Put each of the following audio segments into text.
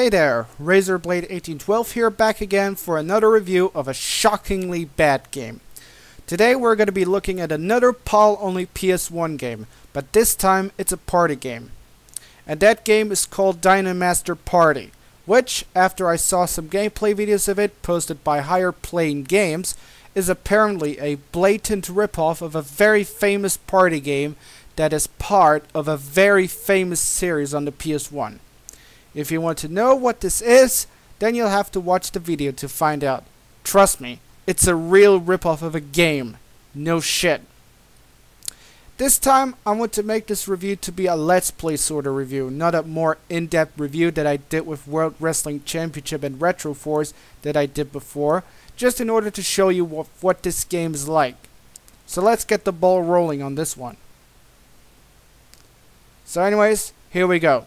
Hey there, Razorblade1812 here, back again for another review of a shockingly bad game. Today we're going to be looking at another PAL-only PS1 game, but this time it's a party game. And that game is called Dinomaster Party, which, after I saw some gameplay videos of it posted by Higher Plane Games, is apparently a blatant ripoff of a very famous party game that is part of a very famous series on the PS1. If you want to know what this is, then you'll have to watch the video to find out. Trust me, it's a real ripoff of a game. No shit. This time, I want to make this review to be a Let's Play sort of review, not a more in-depth review that I did with World Wrestling Championship and Retro Force that I did before, just in order to show you what this game is like. So let's get the ball rolling on this one. So anyways, here we go.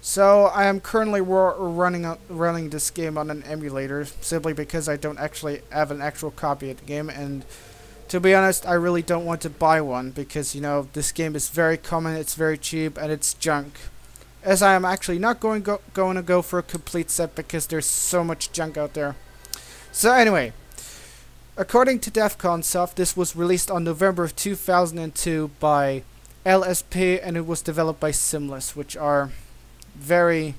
So I am currently running this game on an emulator, simply because I don't actually have an actual copy of the game, and to be honest, I really don't want to buy one, because, you know, this game is very common, it's very cheap, and it's junk. As I am actually not going to go for a complete set, because there's so much junk out there. So anyway, according to Defcon Soft, this was released on November of 2002 by LSP, and it was developed by Simless, which are very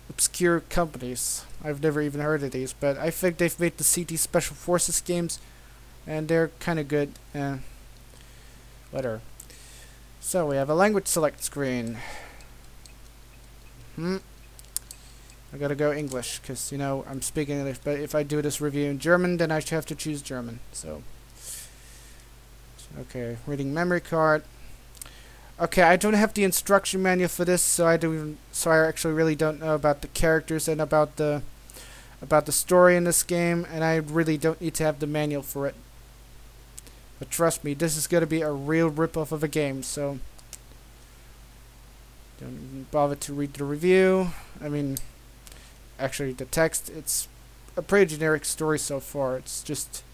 obscure companies. I've never even heard of these, but I think they've made the CT Special Forces games, and they're kind of good. Whatever. So we have a language select screen. I gotta go English, because, you know, I'm speaking English, but if I do this review in German, then I should have to choose German. So, okay, reading memory card. Okay, I don't have the instruction manual for this, so I actually really don't know about the characters and about the story in this game, and I really don't need to have the manual for it. But trust me, this is gonna be a real ripoff of a game, so don't even bother to read the review. I mean, actually the text, it's a pretty generic story so far. It's just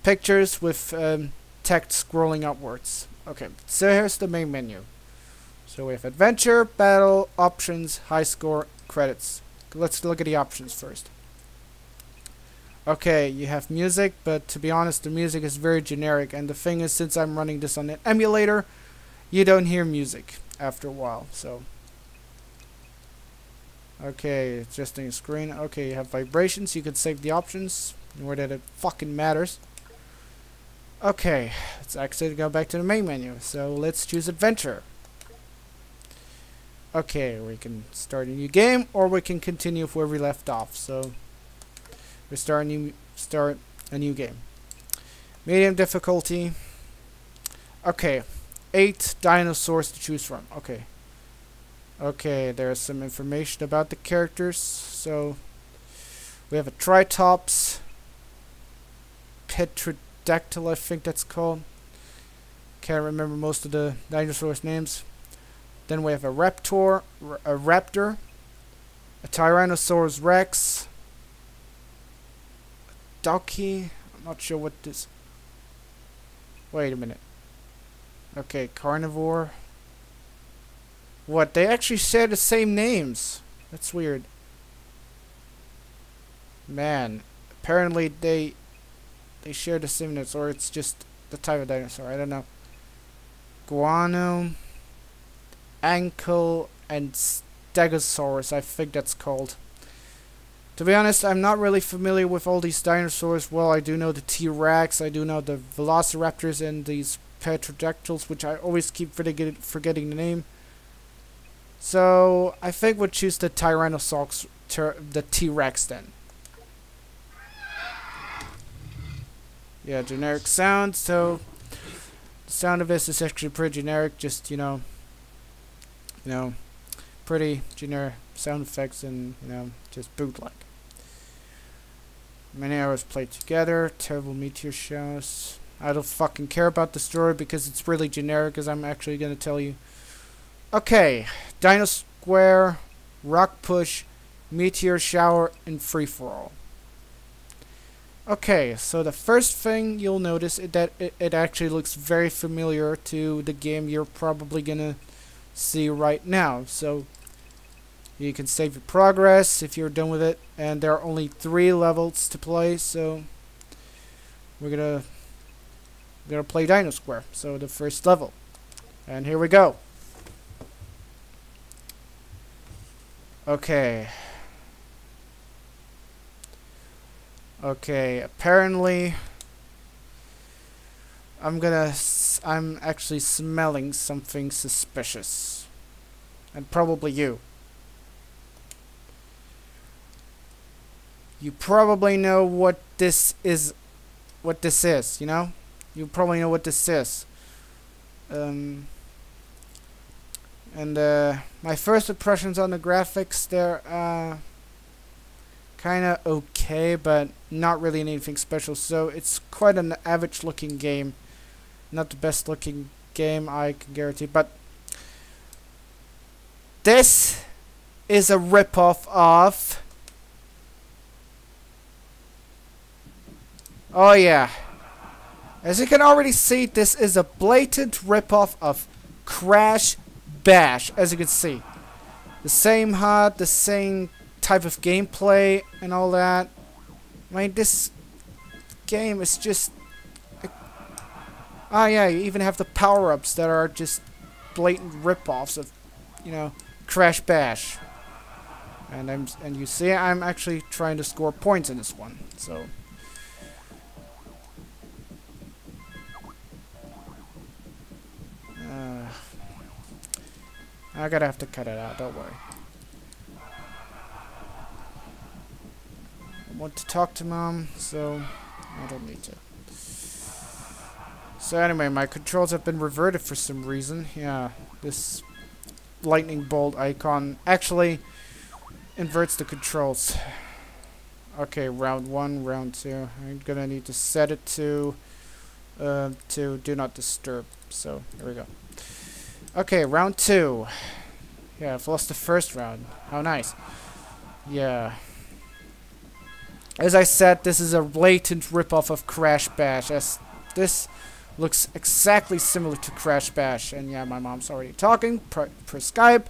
pictures with text scrolling upwards. Okay, so here's the main menu. So we have adventure, battle, options, high score, credits. Let's look at the options first. Okay, you have music, but to be honest, the music is very generic, and the thing is, since I'm running this on an emulator, you don't hear music after a while, so. Okay, adjusting the screen. Okay, you have vibrations, you can save the options, nor that it fucking matters. Okay, let's actually go back to the main menu. So let's choose adventure. Okay, we can start a new game, or we can continue where we left off. So we start a new game. Medium difficulty. Okay, 8 dinosaurs to choose from. Okay. Okay, there's some information about the characters. So we have a Tritops, Petrodactyl, I think that's called. Can't remember most of the dinosaurs' names. Then we have a raptor, a Tyrannosaurus Rex, a Donkey. I'm not sure what this. Wait a minute. Okay, carnivore. What? They actually share the same names. That's weird. Man, apparently they share the same names, or it's just the type of dinosaur. I don't know. Guano, ankle, and Stegosaurus, I think that's called. To be honest, I'm not really familiar with all these dinosaurs. Well, I do know the T-Rex, I do know the Velociraptors, and these Petrodactyls, which I always keep forgetting the name. So I think we'll choose the Tyrannosaurus, the T-Rex then. Yeah, generic sound. So the sound of this is actually pretty generic. Just you know, pretty generic sound effects, and just bootleg. Many hours played together. Terrible meteor showers. I don't fucking care about the story because it's really generic, as I'm actually gonna tell you. Okay, Dino Square, Rock Push, Meteor Shower, and Free For All. Okay, so the first thing you'll notice is that it actually looks very familiar to the game you're probably gonna see right now. So You can save your progress if you're done with it, and there are only 3 levels to play, so we're gonna play Dino Square. So the first level, and here we go. Okay. Okay, apparently I'm actually smelling something suspicious. And probably you. You probably know what this is, you know? You probably know what this is. My first impressions on the graphics, they're kinda okay, but not really anything special. So it's quite an average looking game. Not the best looking game, I can guarantee, but this is a ripoff of... Oh yeah. As you can already see, this is a blatant ripoff of Crash Bash, as you can see. The same HUD, the same type of gameplay and all that. I mean, this game is just... Oh yeah, you even have the power-ups that are just blatant ripoffs of, you know, Crash Bash. And you see, I'm actually trying to score points in this one, so... I gotta have to cut it out, don't worry. I want to talk to Mom, so I don't need to. So anyway, my controls have been reverted for some reason. Yeah, this lightning bolt icon actually inverts the controls. Okay, round 1, round 2. I'm gonna need to set it to do not disturb. So here we go. Okay, round 2. Yeah, I've lost the first round. How nice. Yeah. As I said, this is a blatant ripoff of Crash Bash. As this looks exactly similar to Crash Bash. And yeah, my mom's already talking per Skype.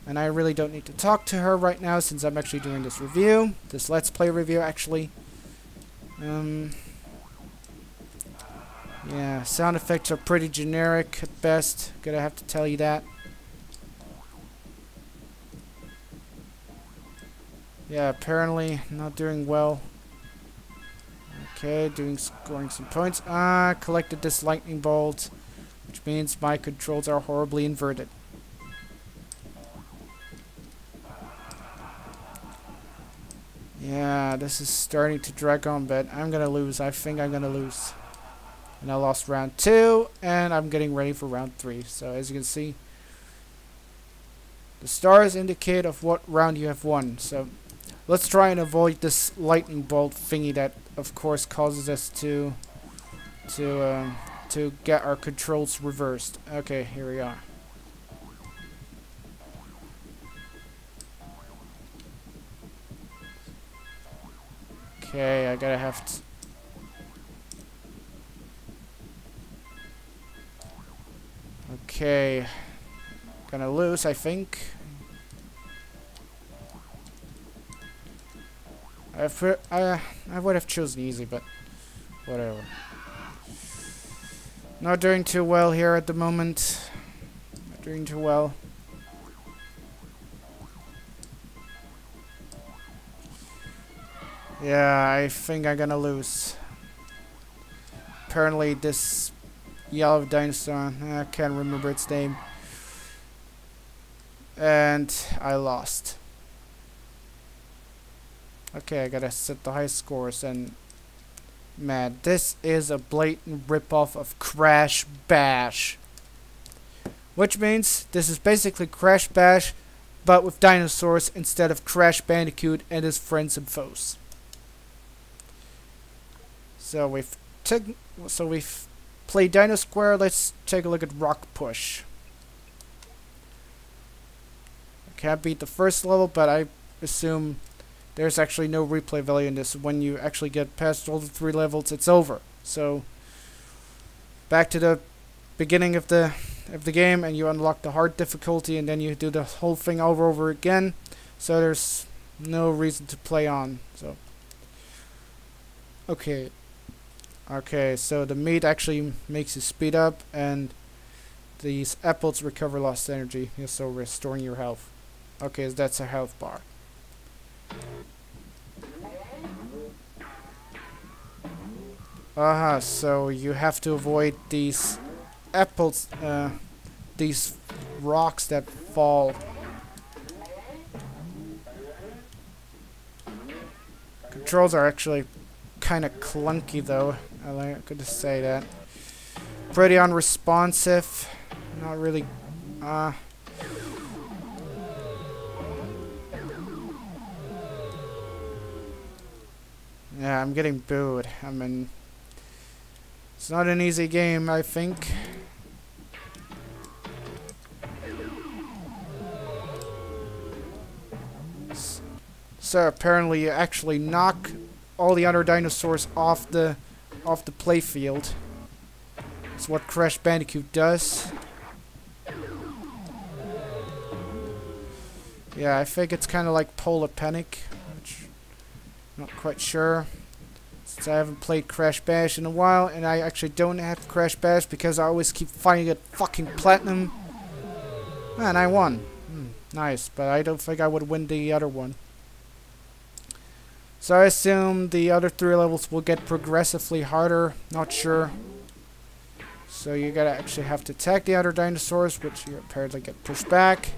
And I really don't need to talk to her right now since I'm actually doing this review. This Let's Play review, actually. Yeah, sound effects are pretty generic at best. Gonna have to tell you that. Yeah, apparently not doing well. Okay, scoring some points. Collected this lightning bolt, which means my controls are horribly inverted. Yeah, this is starting to drag on, but I'm gonna lose. I think I'm gonna lose. And I lost round 2, and I'm getting ready for round 3. So as you can see, the stars indicate of what round you have won. So let's try and avoid this lightning bolt thingy that, of course, causes us to get our controls reversed. Okay, here we are. Okay, I gotta have to... Okay, gonna lose, I think. I would have chosen easy, but whatever. Not doing too well here at the moment. Not doing too well. Yeah, I think I'm gonna lose. Apparently this yellow dinosaur, I can't remember its name. And I lost. Okay, I gotta set the high scores, and man, this is a blatant ripoff of Crash Bash. Which means this is basically Crash Bash, but with dinosaurs instead of Crash Bandicoot and his friends and foes. So we've played Dino Square. Let's take a look at Rock Push. I can't beat the first level, but I assume there's actually no replay value in this. When you actually get past all the 3 levels, it's over. So back to the beginning of the of the game and you unlock the hard difficulty and then you do the whole thing over again. So there's no reason to play on. So okay, so the meat actually makes you speed up, and these apples recover lost energy, so restoring your health. Okay, so that's a health bar. So you have to avoid these apples, these rocks that fall. Controls are actually kind of clunky though, I could just say that. Pretty unresponsive, not really, yeah, I'm getting booed. I mean, it's not an easy game, I think. So apparently you actually knock all the other dinosaurs off the playfield. It's what Crash Bandicoot does. Yeah, I think it's kind of like Polar Panic, which I'm not quite sure. Since I haven't played Crash Bash in a while, and I actually don't have Crash Bash because I always keep finding it fucking platinum. And I won. Nice, but I don't think I would win the other one. So I assume the other 3 levels will get progressively harder. Not sure. So you gotta actually have to attack the other dinosaurs, which you apparently get pushed back.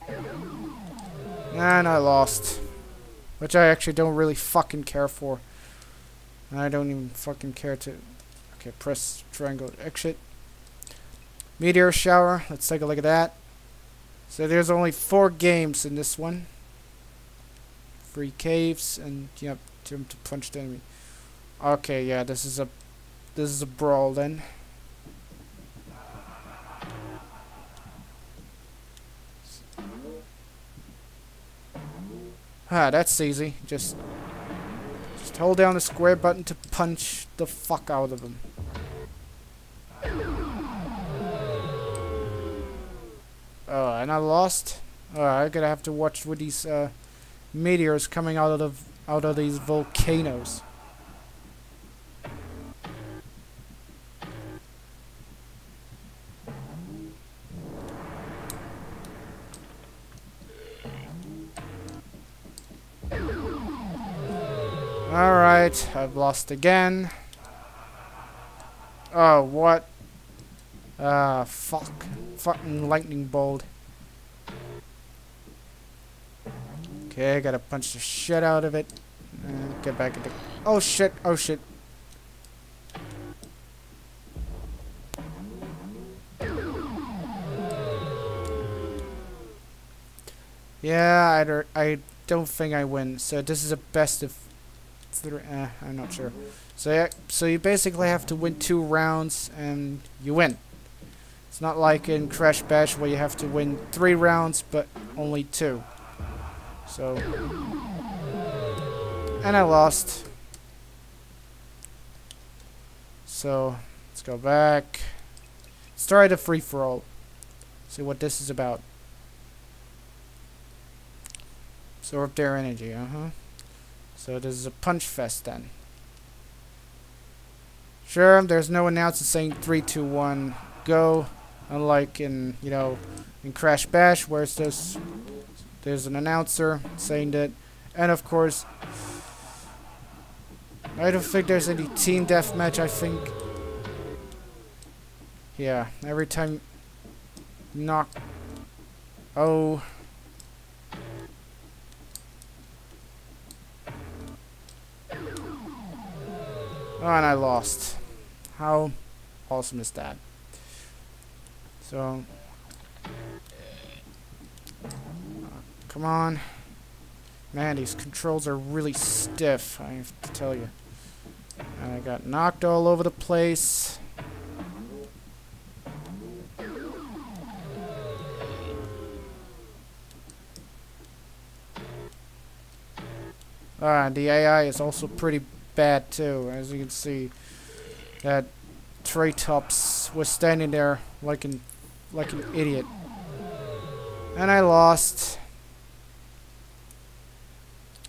And I lost. Which I actually don't really fucking care for. And I don't even fucking care to... Okay, press triangle to exit. Meteor Shower. Let's take a look at that. So there's only 4 games in this one. 3 caves, and you have to punch the enemy. Okay, yeah, this is a brawl then. That's easy. Just hold down the square button to punch the fuck out of them. Oh, and I lost. I'm gonna have to watch with these meteors coming out of these volcanoes. Alright, I've lost again. Oh, what? Fuck. Fucking lightning bolt. Okay, I gotta punch the shit out of it. And get back into... Oh shit, oh shit. Yeah, I don't think I win. So this is a best of... I'm not sure. So yeah, so you basically have to win 2 rounds and you win. It's not like in Crash Bash where you have to win 3 rounds but only 2. So, and I lost. So let's go back. Let's try the free for all. See what this is about. Absorb their energy. So this is a Punchfest then. Sure, there's no announcer saying 3, 2, 1, go. Unlike in, you know, in Crash Bash, where it's just, there's an announcer saying that. And of course, I don't think there's any team deathmatch, I think. Yeah, every time knock. Oh. Oh, and I lost. How awesome is that? So, come on. Man, these controls are really stiff, I have to tell you. And I got knocked all over the place. And the AI is also pretty bad too, as you can see. That Triceratops was standing there like an idiot. And I lost.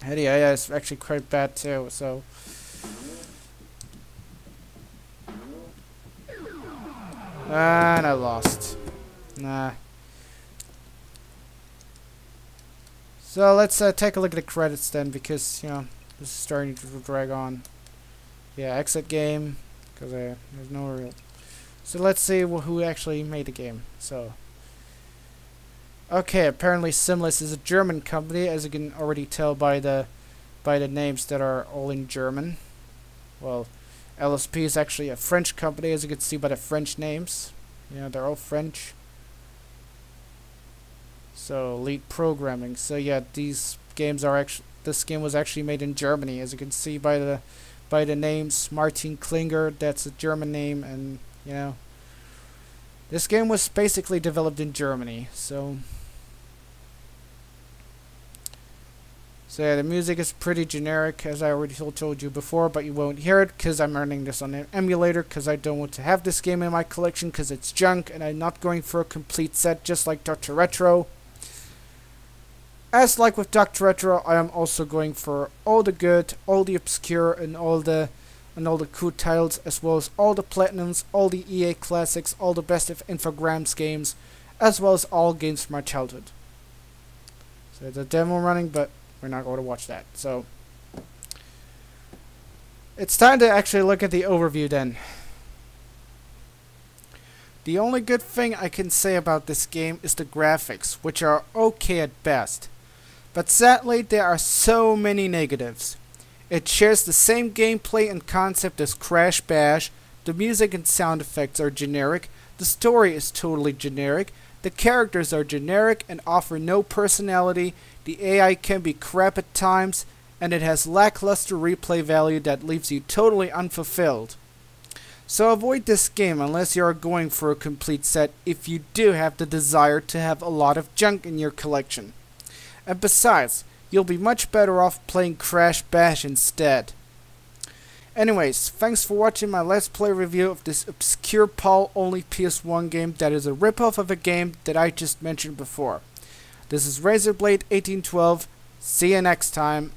And yeah, it's actually quite bad too, so. And I lost. Nah. So let's take a look at the credits then, because, you know, this is starting to drag on. Yeah, exit game, because there's no real. So let's see who actually made the game. So. Okay, apparently Simless is a German company, as you can already tell by the names that are all in German. Well, LSP is actually a French company, as you can see by the French names. You know, they're all French. So, Lead Programming. So yeah, these games are actually, this game was actually made in Germany, as you can see by the names. Martin Klinger, that's a German name, and you know, this game was basically developed in Germany. So yeah, the music is pretty generic, as I already told you before, but you won't hear it because I'm running this on an emulator, because I don't want to have this game in my collection because it's junk, and I'm not going for a complete set just like Dr. Retro. As like with Dr. Retro, I am also going for all the good, all the obscure, and all the cool titles, as well as all the platinums, all the EA classics, all the best of Infogrames games, as well as all games from my childhood. So the demo running, but we're not going to watch that. So it's time to actually look at the overview then. The only good thing I can say about this game is the graphics, which are okay at best. But sadly, there are so many negatives. It shares the same gameplay and concept as Crash Bash, the music and sound effects are generic, the story is totally generic, the characters are generic and offer no personality, the AI can be crap at times, and it has lackluster replay value that leaves you totally unfulfilled. So avoid this game unless you are going for a complete set if you do have the desire to have a lot of junk in your collection. And besides, you'll be much better off playing Crash Bash instead. Anyways, thanks for watching my Let's Play review of this obscure PAL-only PS1 game that is a ripoff of a game that I just mentioned before. This is Razorblade 1812. See you next time.